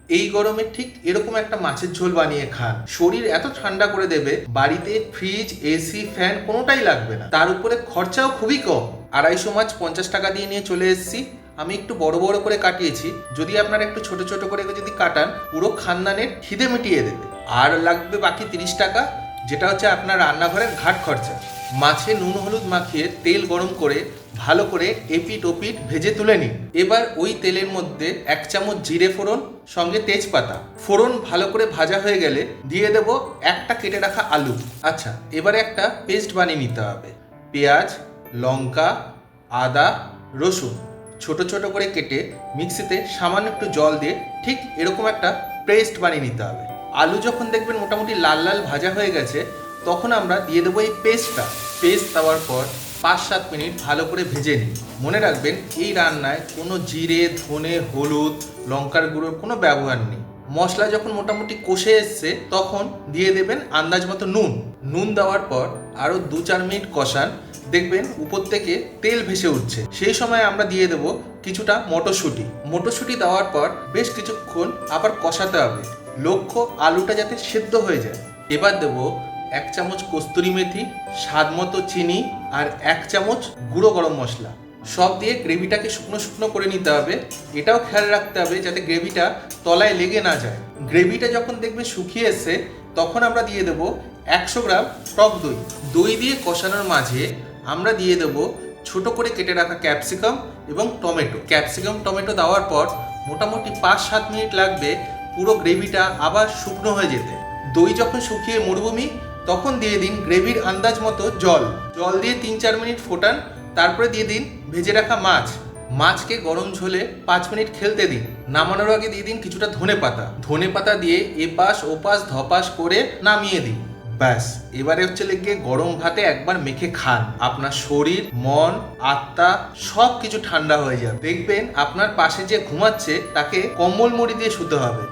এই গরমে ঠিক এরকম একটা মাছের ঝোল বানিয়ে খান, শরীর এত ঠান্ডা করে দেবে, বাড়িতে ফ্রিজ, এসি, ফ্যান কোনোটাই লাগবে না, তার উপরে খরচাও খুবই কম। 250 মাছ 50 টাকা দিয়ে নিয়ে চলে এসেছি। আমি একটু বড় বড় করে কাটিয়েছি, যদি আপনারা একটু ছোট ছোট করে যদি কাটান পুরো খানদানের খিদে মিটিয়ে দেবে। আর লাগবে বাকি 30 টাকা, যেটা হচ্ছে আপনার রান্নাঘরের ঘাট খরচা। মাছে নুন হলুদ মাখিয়ে তেল গরম করে ভালো করে এপিট ওপিট ভেজে তুলে নিন। এবার ওই তেলের মধ্যে 1 চামচ জিরে ফোড়ন, সঙ্গে তেজপাতা। ফোড়ন ভালো করে ভাজা হয়ে গেলে দিয়ে দেব একটা কেটে রাখা আলু। আচ্ছা, এবারে একটা পেস্ট বানিয়ে নিতে হবে। পেঁয়াজ, লঙ্কা, আদা, রসুন ছোট ছোট করে কেটে মিক্সিতে সামান্য একটু জল দিয়ে ঠিক এরকম একটা পেস্ট বানিয়ে নিতে হবে। আলু যখন দেখবেন মোটামুটি লাল লাল ভাজা হয়ে গেছে, তখন আমরা দিয়ে দেবো এই পেস্টটা। পেস্ট দেওয়ার পর 5-7 মিনিট ভালো করে ভেজে নিন। মনে রাখবেন এই রান্নায় কোনো জিরে, ধনে, হলুদ, লঙ্কার গুঁড়োর কোনো ব্যবহার নেই। মশলা যখন মোটামুটি কষে এসছে তখন দিয়ে দেবেন আন্দাজ মতো নুন। নুন দেওয়ার পর আরও 2-4 মিনিট কষান, দেখবেন উপর থেকে তেল ভেসে উঠছে। সেই সময় আমরা দিয়ে দেব কিছুটা মটরশুঁটি। মটরশুঁটি দেওয়ার পর বেশ কিছুক্ষণ আবার কষাতে হবে, লক্ষ্য আলুটা যাতে সেদ্ধ হয়ে যায়। এবার দেব 1 চামচ কস্তুরি মেথি, স্বাদ মতো চিনি আর 1 চামচ গুঁড়ো গরম মশলা। সব দিয়ে গ্রেভিটাকে শুকনো শুকনো করে নিতে হবে। এটাও খেয়াল রাখতে হবে যাতে গ্রেভিটা তলায় লেগে না যায়। গ্রেভিটা যখন দেখবে শুকিয়ে এসছে, তখন আমরা দিয়ে দেব 100 গ্রাম টক দই। দই দিয়ে কষানোর মাঝে আমরা দিয়ে দেব ছোট করে কেটে রাখা ক্যাপসিকাম এবং টমেটো। ক্যাপসিকাম টমেটো দেওয়ার পর মোটামুটি 5-7 মিনিট লাগবে পুরো গ্রেভিটা আবার শুকনো হয়ে যেতে। দই যখন শুকিয়ে মরুভূমি, তখন দিয়ে দিন গ্রেভির আন্দাজ মতো জল। জল দিয়ে 3-4 মিনিট ফোটান, তারপরে দিয়ে দিন ভেজে রাখা মাছ। মাছকে গরম ঝোলে 5 মিনিট খেলতে দিন। নামানোর আগে দিয়ে দিন কিছুটা ধনেপাতা। ধনেপাতা দিয়ে এপাশ ওপাশ ধপাস করে নামিয়ে দিন। ব্যাস, এবারে হচ্ছে লেগে গরম ভাতে একবার মেখে খান। আপনার শরীর, মন, আত্মা সব কিছু ঠান্ডা হয়ে যাবে। দেখবেন আপনার পাশে যে ঘুমাচ্ছে তাকে কম্বল মুড়ি দিয়ে শুতে হবে।